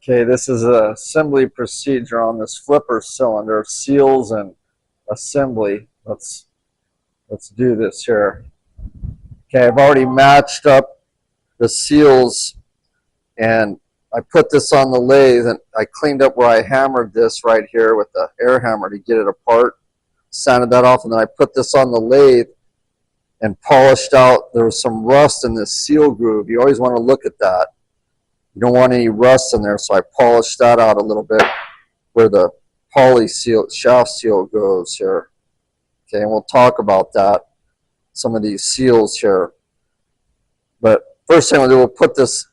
Okay, this is an assembly procedure on this flipper cylinder, seals and assembly. Let's do this here. Okay, I've already matched up the seals and I put this on the lathe and I cleaned up where I hammered this right here with the air hammer to get it apart, sanded that off, and then I put this on the lathe and polished out. There was some rust in this seal groove. You always want to look at that. You don't want any rust in there, so I polished that out a little bit where the poly seal, shaft seal goes here. Okay, and we'll talk about that, some of these seals here. But first thing we'll do, we'll put this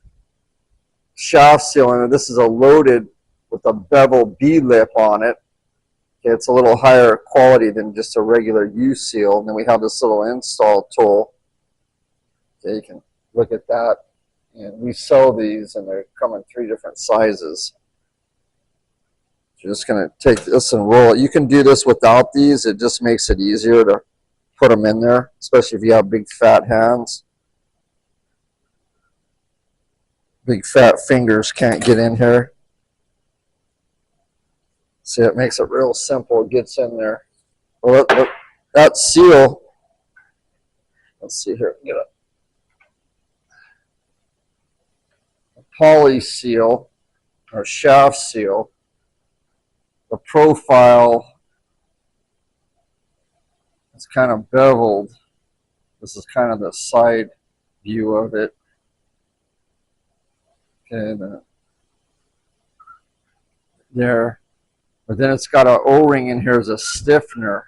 shaft seal in. This is a loaded with a bevel B-lip on it. Okay, it's a little higher quality than just a regular U-seal. And then we have this little install tool. Okay, you can look at that. And we sell these, and they come in 3 different sizes. You're just going to take this and roll it. You can do this without these. It just makes it easier to put them in there, especially if you have big fat hands. Big fat fingers can't get in here. See, it makes it real simple. It gets in there. Well, that seal, let's see here. Get a poly seal or shaft seal. The profile is kind of beveled. This is kind of the side view of it. Okay, there. But then it's got an O-ring in here as a stiffener.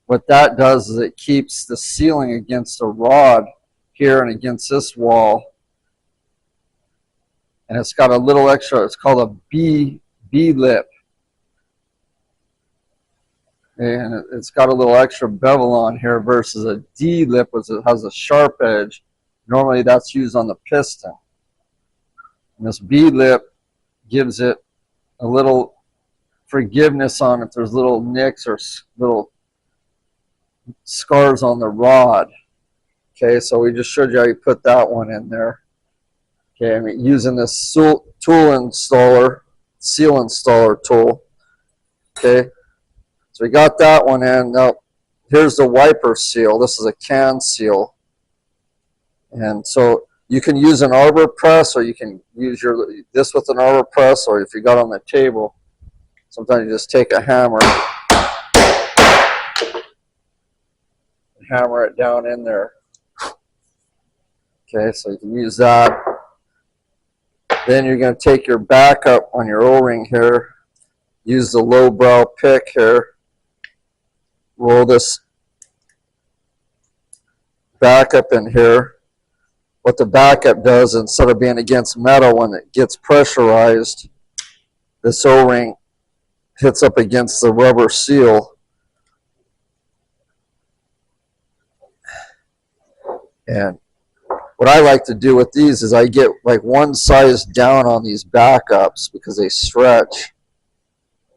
What that does is it keeps the sealing against a rod here and against this wall. And it's got a little extra, it's called a B-lip. And it's got a little extra bevel on here versus a D-lip, which has a sharp edge. Normally that's used on the piston. And this B-lip gives it a little forgiveness on if there's little nicks or little scars on the rod. Okay, so we just showed you how you put that one in there. Okay, I'm using this tool installer, seal installer tool. Okay, so we got that one in. Now, here's the wiper seal. This is a can seal. And so you can use an arbor press, or you can use this with an arbor press, or if you got on the table, sometimes you just take a hammer and hammer it down in there. Okay, so you can use that. Then you're going to take your backup on your O-ring here, use the low brow pick here, roll this backup in here. What the backup does, instead of being against metal, when it gets pressurized, this O-ring hits up against the rubber seal. And what I like to do with these is I get like one size down on these backups because they stretch.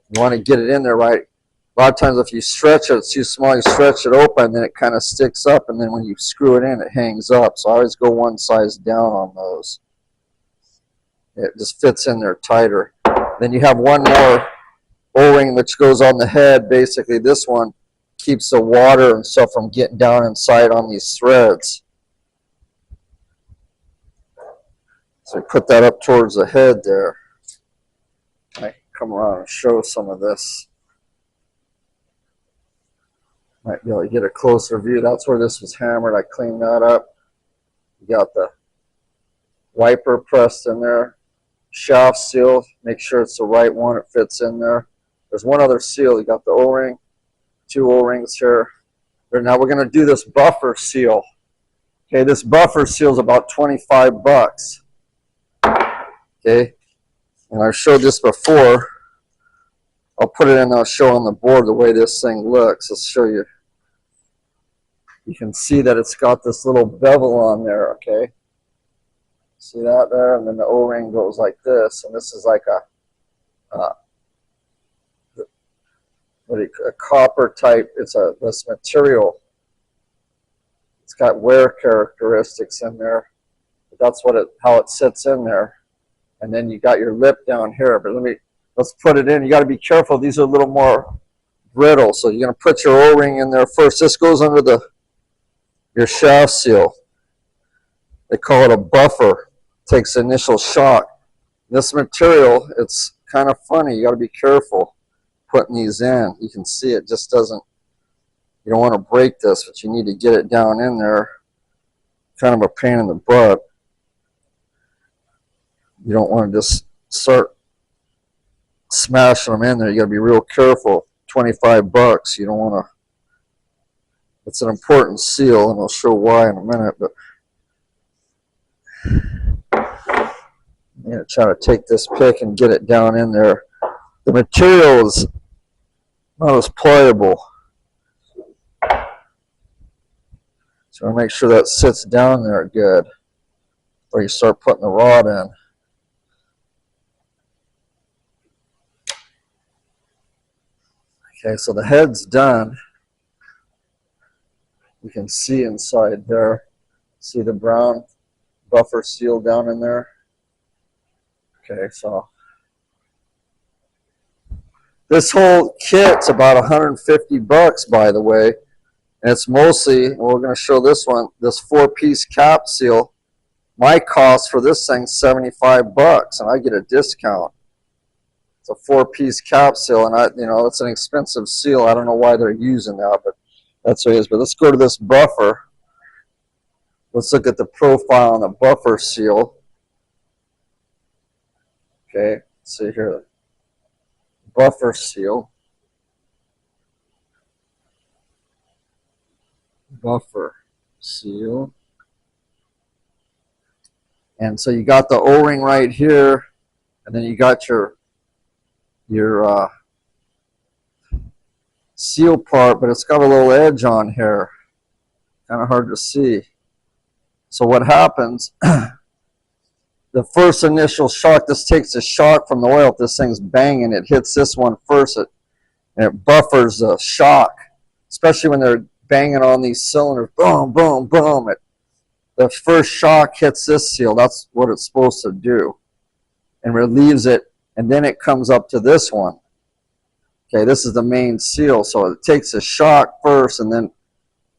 You want to get it in there right. A lot of times if you stretch it, it's too small, you stretch it open, then it kind of sticks up, and then when you screw it in, it hangs up. So I always go one size down on those. It just fits in there tighter. Then you have one more O-ring which goes on the head. Basically this one keeps the water and stuff from getting down inside on these threads. So I put that up towards the head there. I come around and show some of this. Might be able to get a closer view. That's where this was hammered. I cleaned that up. You got the wiper pressed in there. Shaft seal. Make sure it's the right one. It fits in there. There's one other seal. You got the O-ring. 2 O-rings here. Now we're going to do this buffer seal. Okay, this buffer seal is about 25 bucks. Okay, and I showed this before. I'll put it in, I'll show on the board the way this thing looks. Let's show you. You can see that it's got this little bevel on there, okay? See that there? And then the O-ring goes like this, and this is like a copper type. It's this material. It's got wear characteristics in there. But that's how it sits in there. and then you got your lip down here. But let's put it in. You got to be careful. These are a little more brittle, so you're going to put your O-ring in there first. This goes under your shaft seal. They call it a buffer. It takes the initial shock. This material, it's kind of funny. You got to be careful putting these in. You can see it just doesn't, you don't want to break this, but you need to get it down in there. Kind of a pain in the butt. You don't want to just start smashing them in there. You got to be real careful. $25. You don't want to. It's an important seal, and I'll show why in a minute. But I'm going to try to take this pick and get it down in there. The material is not as pliable. So I make sure that sits down there good before you start putting the rod in. Okay, so the head's done. You can see inside there. See the brown buffer seal down in there? Okay, so this whole kit's about $150, by the way. And it's mostly, we're going to show this one, this 4-piece cap seal. My cost for this thing's $75, and I get a discount. It's a 4-piece cap seal, and it's an expensive seal. I don't know why they're using that, but that's what it is. But let's go to this buffer. Let's look at the profile on the buffer seal. Okay, let's see here. Buffer seal. Buffer seal. And so you got the O-ring right here, and then you got your seal part, but it's got a little edge on here. Kind of hard to see. So what happens, the first initial shock, this takes the shock from the oil. If this thing's banging, it hits this one first, and it buffers the shock, especially when they're banging on these cylinders. Boom, boom, boom. The first shock hits this seal. That's what it's supposed to do, and relieves it, and then it comes up to this one. Okay, this is the main seal, so it takes a shock first, and then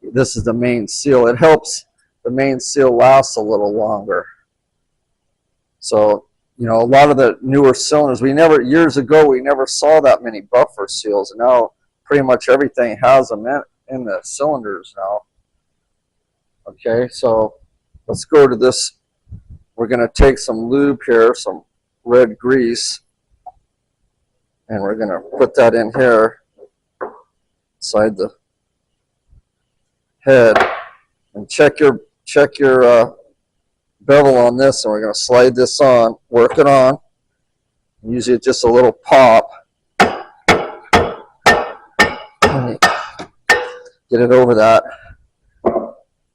this is the main seal. It helps the main seal last a little longer. So, a lot of the newer cylinders, years ago, we never saw that many buffer seals. And now, pretty much everything has them in the cylinders now. Okay, so let's go to this. We're going to take some lube here, some red grease, and we're going to put that in here inside the head, and check your bevel on this, and we're going to slide this on, work it on. Usually it's just a little pop. Get it over that.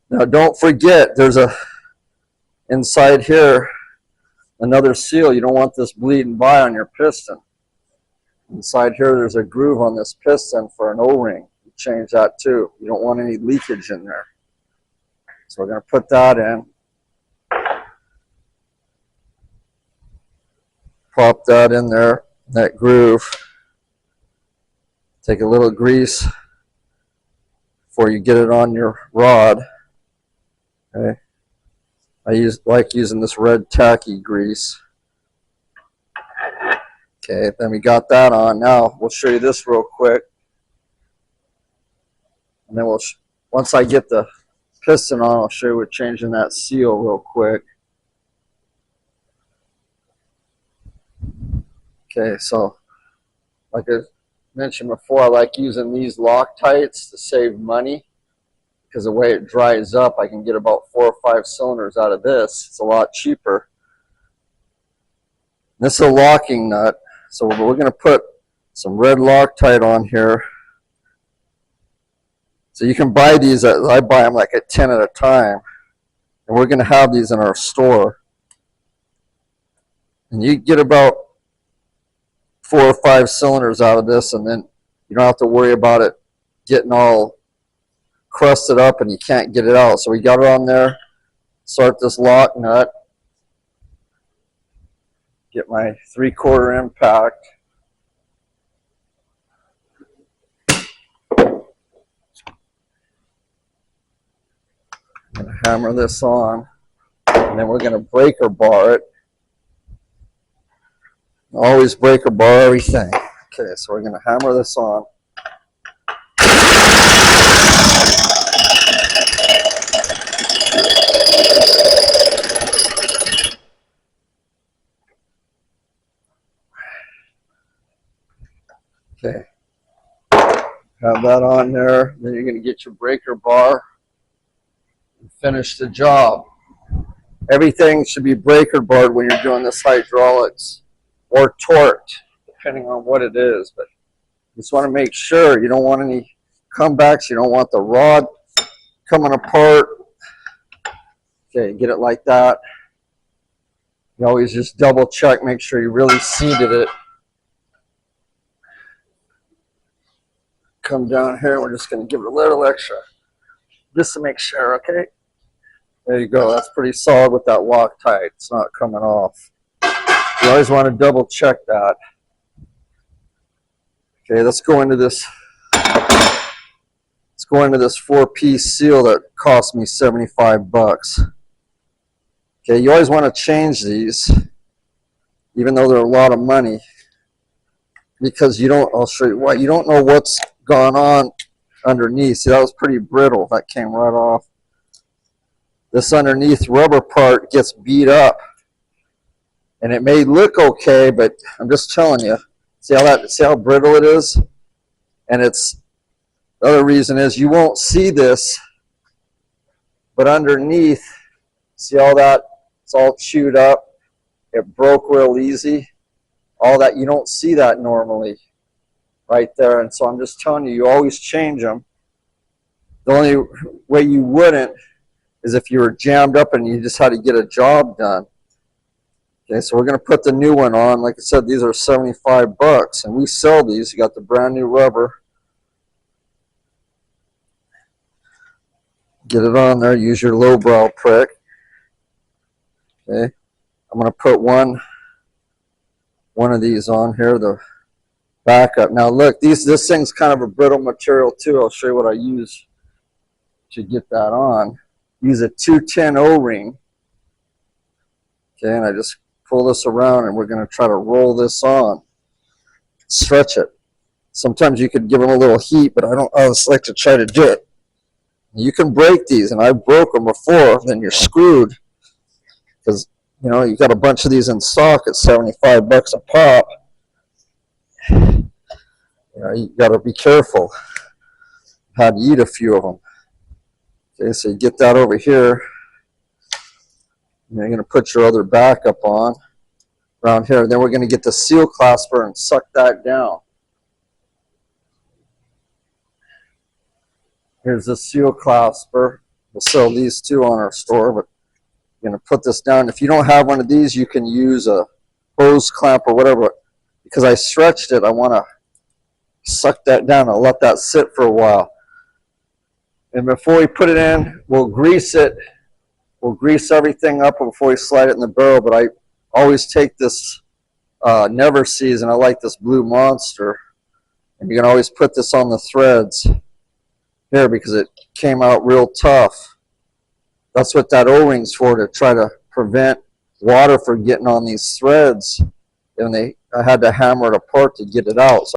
Now don't forget, there's inside here another seal. You don't want this bleeding by on your piston. Inside here there's a groove on this piston for an O-ring. Change that too. You don't want any leakage in there. So we're going to put that in. Pop that in there, that groove. Take a little grease before you get it on your rod. Okay. I like using this red tacky grease. Okay, then we got that on. Now we'll show you this real quick. And then once I get the piston on, I'll show you we're changing that seal real quick. Okay, so like I mentioned before, I like using these Loctites to save money, because the way it dries up, I can get about 4 or 5 cylinders out of this. It's a lot cheaper. This is a locking nut, so we're going to put some red Loctite on here. So you can buy these, I buy them like at 10 at a time, and we're going to have these in our store. And you get about 4 or 5 cylinders out of this, and then you don't have to worry about it getting all crusted up and you can't get it out. So we got it on there. Start this lock nut. Get my 3/4 impact. I'm going to hammer this on, and then we're going to breaker bar it. Always breaker bar everything. Okay, so we're going to hammer this on. Okay, have that on there. Then you're going to get your breaker bar and finish the job. Everything should be breaker barred when you're doing this hydraulics, or torqued, depending on what it is. But you just want to make sure you don't want any comebacks. You don't want the rod coming apart. Okay, get it like that. You always just double check, make sure you really seated it. Come down here, we're just going to give it a little extra just to make sure. Okay, there you go. That's pretty solid with that Loctite. It's not coming off. You always want to double check that. Okay, let's go into this. Let's go into this 4-piece seal that cost me 75 bucks. Okay, you always want to change these, even though they're a lot of money, because you don't. I'll show you why. You don't know what's gone on underneath. See, that was pretty brittle. That came right off. This underneath rubber part gets beat up, and it may look okay, but I'm just telling you. See how brittle it is? And it's the other reason is you won't see this, but underneath, see all that? It's all chewed up. It broke real easy. All that, you don't see that normally right there. And so I'm just telling you, you always change them. The only way you wouldn't is if you were jammed up and you just had to get a job done. Okay, so we're going to put the new one on. Like I said, these are 75 bucks, and we sell these. You got the brand new rubber. Get it on there. Use your lowbrow prick. Okay, I'm going to put one of these on here, the backup. Now look, this thing's kind of a brittle material too. I'll show you what I use to get that on. Use a 210 O-ring. Okay, and I just pull this around, and we're going to try to roll this on. Stretch it. Sometimes you could give them a little heat, but I just like to try to do it. You can break these, and I broke them before, then you're screwed. Because, you know, you got a bunch of these in stock at 75 bucks a pop. You know, you got to be careful how to eat a few of them. Okay, so you get that over here. And you're going to put your other backup on around here. Then we're going to get the seal clasper and suck that down. Here's the seal clasper. We'll sell these too on our store, but you're going to put this down. If you don't have one of these, you can use a hose clamp or whatever. Because I stretched it, I want to suck that down and let that sit for a while. And before we put it in, we'll grease it. We'll grease everything up before we slide it in the barrel. But I always take this Never Seas, and I like this Blue Monster. And you can always put this on the threads here because it came out real tough. That's what that O-ring's for, to try to prevent water from getting on these threads. And I had to hammer it apart to get it out. So